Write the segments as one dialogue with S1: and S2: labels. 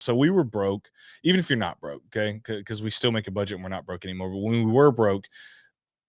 S1: So we were broke, even if you're not broke, okay? Because we still make a budget and we're not broke anymore. But when we were broke,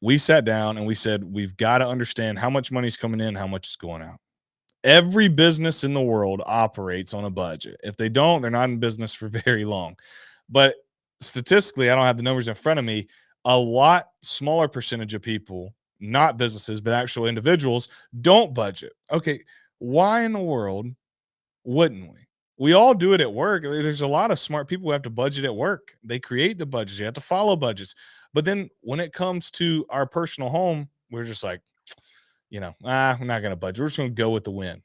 S1: we sat down and we said, we've got to understand how much money's coming in, how much is going out. Every business in the world operates on a budget. If they don't, they're not in business for very long. But statistically, I don't have the numbers in front of me. A lot smaller percentage of people, not businesses, but actual individuals, don't budget. Okay, why in the world wouldn't we? We all do it at work. There's a lot of smart people who have to budget at work. They create the budgets. You have to follow budgets. But then when it comes to our personal home, we're just like, we're not going to budget. We're just going to go with the wind.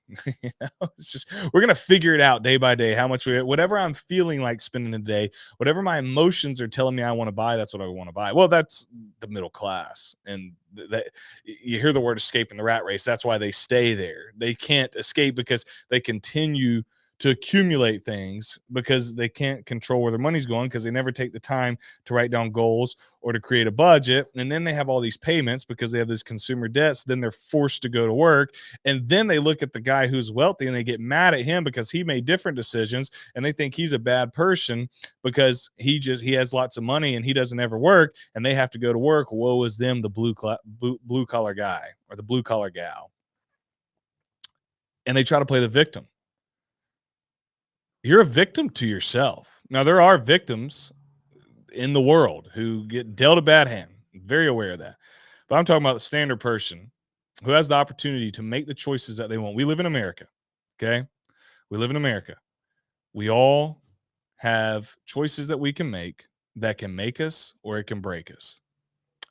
S1: It's just, we're going to figure it out day by day, how much whatever I'm feeling like spending a day, whatever my emotions are telling me I want to buy, that's what I want to buy. Well, that's the middle class. And that you hear the word escape in the rat race. That's why they stay there. They can't escape because they continue to accumulate things because they can't control where their money's going because they never take the time to write down goals or to create a budget. And then they have all these payments because they have this consumer debts. Then they're forced to go to work. And then they look at the guy who's wealthy and they get mad at him because he made different decisions and they think he's a bad person because he has lots of money and he doesn't ever work and they have to go to work. Woe is them, the blue collar guy or the blue collar gal. And they try to play the victim. You're a victim to yourself. Now, there are victims in the world who get dealt a bad hand. I'm very aware of that. But I'm talking about the standard person who has the opportunity to make the choices that they want. We live in America, okay? We live in America. We all have choices that we can make us or it can break us.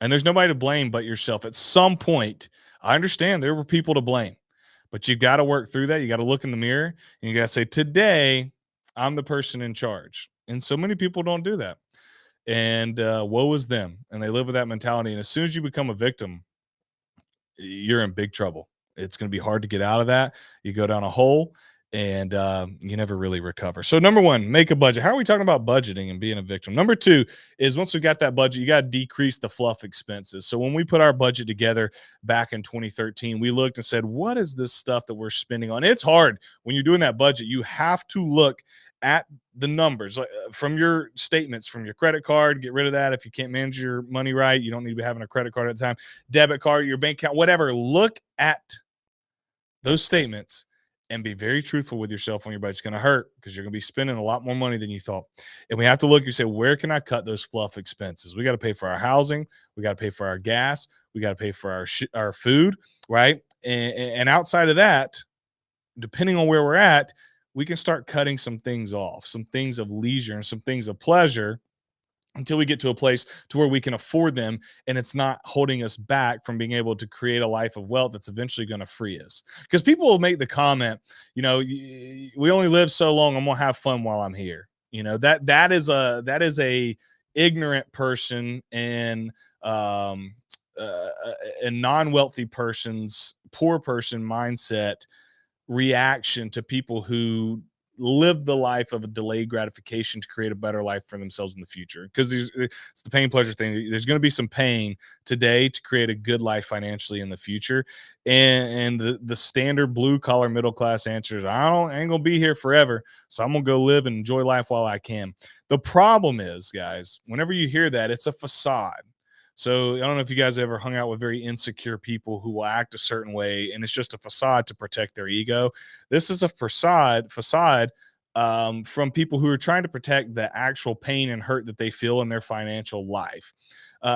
S1: And there's nobody to blame but yourself. At some point, I understand there were people to blame. But you've got to work through that. You got to look in the mirror and you got to say, today, I'm the person in charge. And so many people don't do that. And woe is them. And they live with that mentality. And as soon as you become a victim, you're in big trouble. It's going to be hard to get out of that. You go down a hole and you never really recover. So number one, make a budget. How are we talking about budgeting and being a victim? Number two is once we got that budget, you got to decrease the fluff expenses. So when we put our budget together back in 2013, we looked and said, what is this stuff that we're spending on? It's hard when you're doing that budget. You have to look at the numbers from your statements, from your credit card. Get rid of that. If you can't manage your money right, you don't need to be having a credit card at the time, debit card, your bank account, whatever. Look at those statements and be very truthful with yourself when your budget's going to hurt because you're going to be spending a lot more money than you thought. And we have to look and say, where can I cut those fluff expenses? We got to pay for our housing. We got to pay for our gas. We got to pay for our food, right? And outside of that, depending on where we're at, we can start cutting some things off, some things of leisure and some things of pleasure until we get to a place to where we can afford them and it's not holding us back from being able to create a life of wealth that's eventually going to free us. Because people will make the comment, we only live so long, I'm going to have fun while I'm here. That is a ignorant person and a non-wealthy person's poor person mindset reaction to people who live the life of a delayed gratification to create a better life for themselves in the future. Because it's the pain pleasure thing. There's going to be some pain today to create a good life financially in the future. And the standard blue collar middle class answer is, I ain't gonna be here forever, so I'm gonna go live and enjoy life while I can. The problem is, guys, whenever you hear that, it's a facade. So I don't know if you guys ever hung out with very insecure people who will act a certain way, and it's just a facade to protect their ego. This is a facade from people who are trying to protect the actual pain and hurt that they feel in their financial life.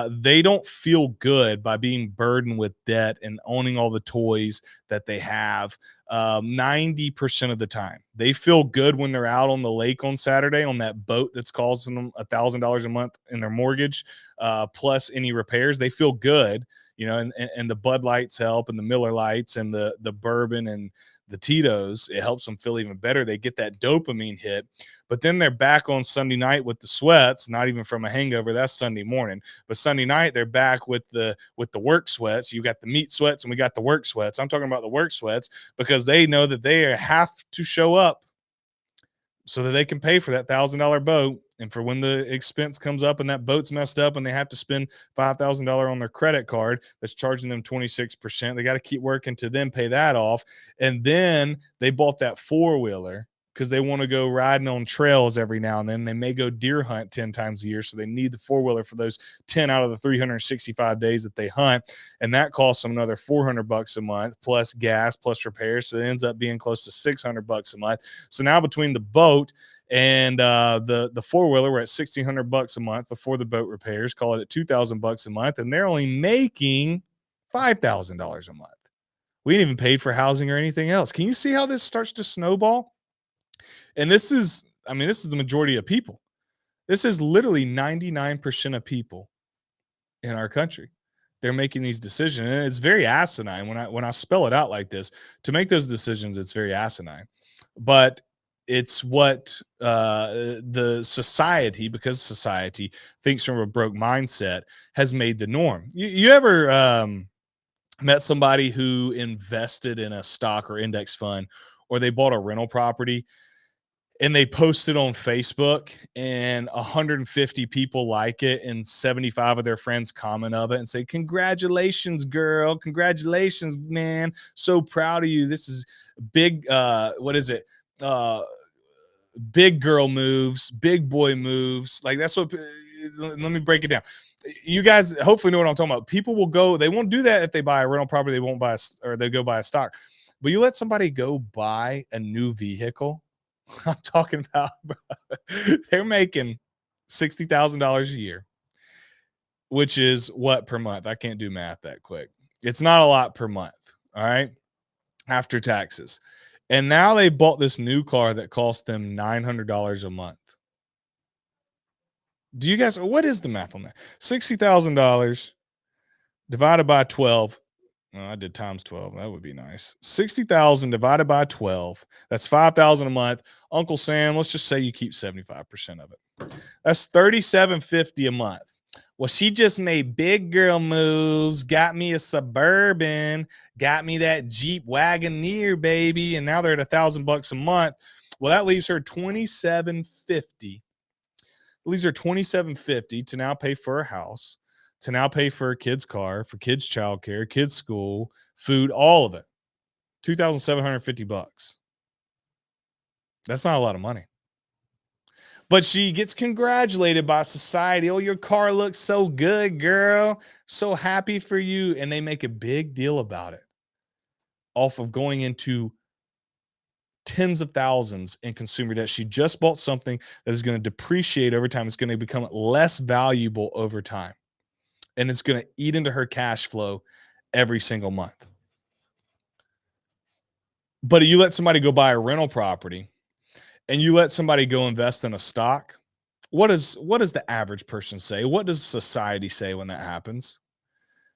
S1: They don't feel good by being burdened with debt and owning all the toys that they have 90% of the time. They feel good when they're out on the lake on Saturday on that boat that's costing them $1,000 a month in their mortgage, plus any repairs. They feel good, and the Bud Lights help and the Miller Lights and the bourbon and the Tito's, it helps them feel even better. They get that dopamine hit, but then they're back on Sunday night with the sweats, not even from a hangover. That's Sunday morning, but Sunday night they're back with the work sweats. You got the meat sweats and we got the work sweats. I'm talking about the work sweats because they know that they have to show up so that they can pay for that $1,000 boat. And for when the expense comes up and that boat's messed up and they have to spend $5,000 on their credit card that's charging them 26%, they got to keep working to then pay that off. And then they bought that four-wheeler because they want to go riding on trails every now and then. They may go deer hunt 10 times a year. So they need the four-wheeler for those 10 out of the 365 days that they hunt. And that costs them another $400 a month plus gas, plus repairs. So it ends up being close to $600 a month. So now between the boat and the four-wheeler, we're at $1,600 a month before the boat repairs. Call it at $2,000 a month. And they're only making $5,000 a month. We ain't even paid for housing or anything else. Can you see how this starts to snowball? And this is the majority of people. This is literally 99% of people in our country. They're making these decisions. And it's very asinine when I spell it out like this. To make those decisions, it's very asinine. But it's what the society, because society thinks from a broke mindset, has made the norm. You ever met somebody who invested in a stock or index fund, or they bought a rental property and they posted on Facebook and 150 people like it and 75 of their friends comment of it and say, "Congratulations, girl. Congratulations, man. So proud of you. This is big." What is it? Big girl moves, big boy moves. Like that's what, let me break it down. You guys hopefully know what I'm talking about. People will go, they won't do that if they buy a rental property, they won't buy, or they go buy a stock. But you let somebody go buy a new vehicle. I'm talking about, they're making $60,000 a year, which is what per month? I can't do math that quick. It's not a lot per month. All right. After taxes. And now they bought this new car that cost them $900 a month. Do you guys, what is the math on that? $60,000 divided by 12. Well, I did times 12. That would be nice. 60,000 divided by 12. That's 5,000 a month. Uncle Sam, let's just say you keep 75% of it. That's $3,750 a month. Well, she just made big girl moves, got me a Suburban, got me that Jeep Wagoneer, baby, and now they're at $1,000 a month. Well, that leaves her $2,750. Leaves her $2,750 to now pay for a house, to now pay for a kid's car, for kids' childcare, kids' school, food, all of it. $2,750. That's not a lot of money. But she gets congratulated by society. "Oh, your car looks so good, girl. So happy for you." And they make a big deal about it off of going into tens of thousands in consumer debt. She just bought something that is going to depreciate over time. It's going to become less valuable over time. And it's going to eat into her cash flow every single month. But you let somebody go buy a rental property and you let somebody go invest in a stock, what does the average person say? What does society say when that happens?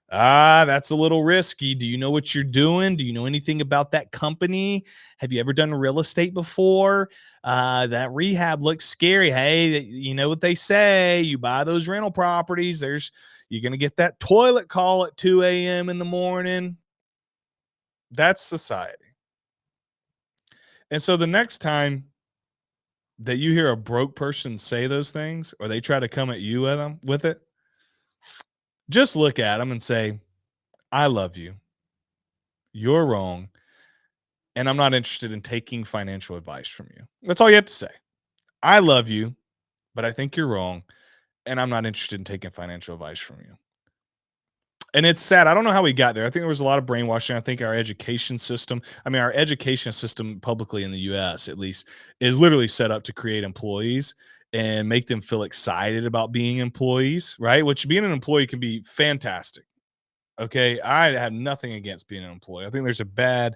S1: That's a little risky. Do you know what you're doing? Do you know anything about that company? Have you ever done real estate before? That rehab looks scary. Hey, you know what they say? You buy those rental properties, you're going to get that toilet call at 2 a.m. in the morning. That's society. And so the next time that you hear a broke person say those things, or they try to come at you with it, just look at them and say, "I love you. You're wrong. And I'm not interested in taking financial advice from you." That's all you have to say. "I love you, but I think you're wrong. And I'm not interested in taking financial advice from you." And it's sad. I don't know how we got there. I think there was a lot of brainwashing. I think our education system publicly in the US, at least, is literally set up to create employees and make them feel excited about being employees, right? Which, being an employee can be fantastic. Okay. I have nothing against being an employee. I think there's a bad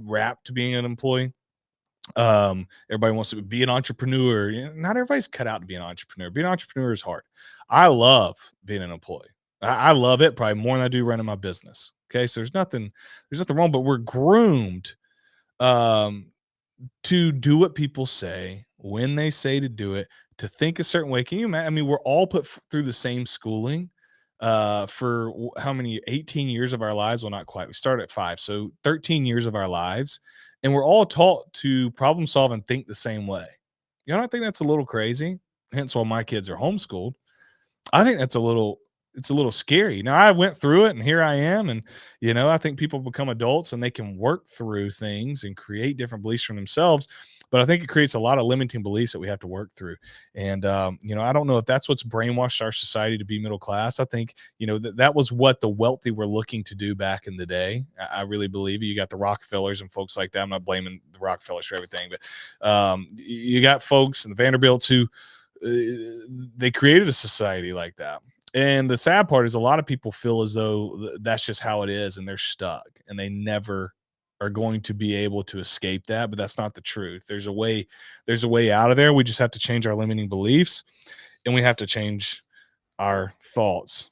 S1: rap to being an employee. Everybody wants to be an entrepreneur. Not everybody's cut out to be an entrepreneur. Being an entrepreneur is hard. I love being an employee. I love it probably more than I do running my business. Okay. So there's nothing wrong, but we're groomed to do what people say when they say to do it, to think a certain way. Can you imagine? I mean, we're all put through the same schooling for how many? 18 years of our lives. Well, not quite. We started at 5. So 13 years of our lives. And we're all taught to problem solve and think the same way. You know, I think that's a little crazy. Hence why my kids are homeschooled. I think it's a little scary. Now, I went through it and here I am. And, I think people become adults and they can work through things and create different beliefs for themselves. But I think it creates a lot of limiting beliefs that we have to work through. And I don't know if that's what's brainwashed our society to be middle class. I think that was what the wealthy were looking to do back in the day. I really believe it. You got the Rockefellers and folks like that. I'm not blaming the Rockefellers for everything, but you got folks and the Vanderbilts who they created a society like that. And the sad part is a lot of people feel as though that's just how it is and they're stuck and they never are going to be able to escape that. But that's not the truth. There's a way out of there. We just have to change our limiting beliefs and we have to change our thoughts